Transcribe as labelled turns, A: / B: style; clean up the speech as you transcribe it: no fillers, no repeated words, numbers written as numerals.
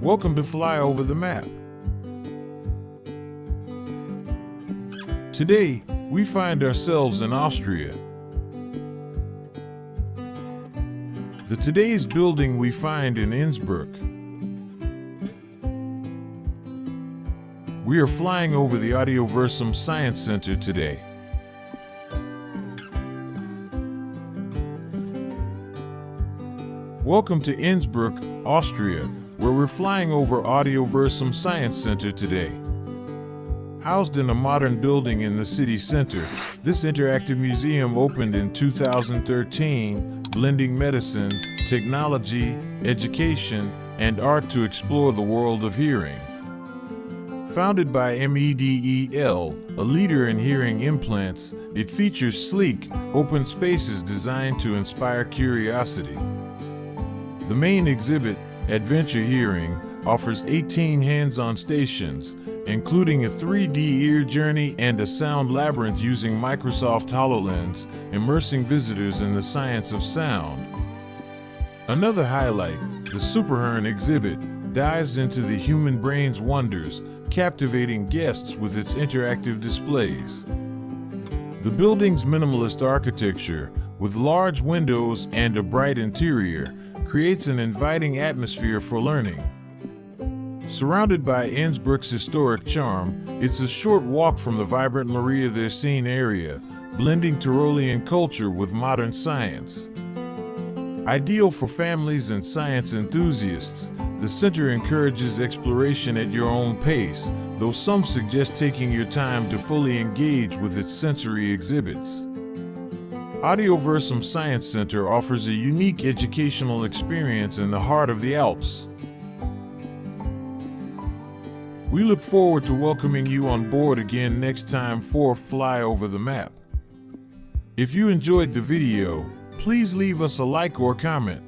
A: Welcome to Fly Over the Map. Today, we find ourselves in Austria. Today's building we find in Innsbruck. We are flying over the Audioversum Science Center today. Welcome to Innsbruck, Austria, where we're flying over Audioversum Science Center today. Housed in a modern building in the city center, this interactive museum opened in 2013, blending medicine, technology, education, and art to explore the world of hearing. Founded by MEDEL, a leader in hearing implants, it features sleek, open spaces designed to inspire curiosity. The main exhibit, Adventure Hearing, offers 18 hands-on stations, including a 3D ear journey and a sound labyrinth using Microsoft HoloLens, immersing visitors in the science of sound. Another highlight, the SuperHearing exhibit, dives into the human brain's wonders, captivating guests with its interactive displays. The building's minimalist architecture, with large windows and a bright interior, creates an inviting atmosphere for learning. Surrounded by Innsbruck's historic charm, it's a short walk from the vibrant Maria der Seine area, blending Tyrolean culture with modern science. Ideal for families and science enthusiasts, the center encourages exploration at your own pace, though some suggest taking your time to fully engage with its sensory exhibits. Audioversum Science Center offers a unique educational experience in the heart of the Alps. We look forward to welcoming you on board again next time for Fly Over the Map. If you enjoyed the video, please leave us a like or comment.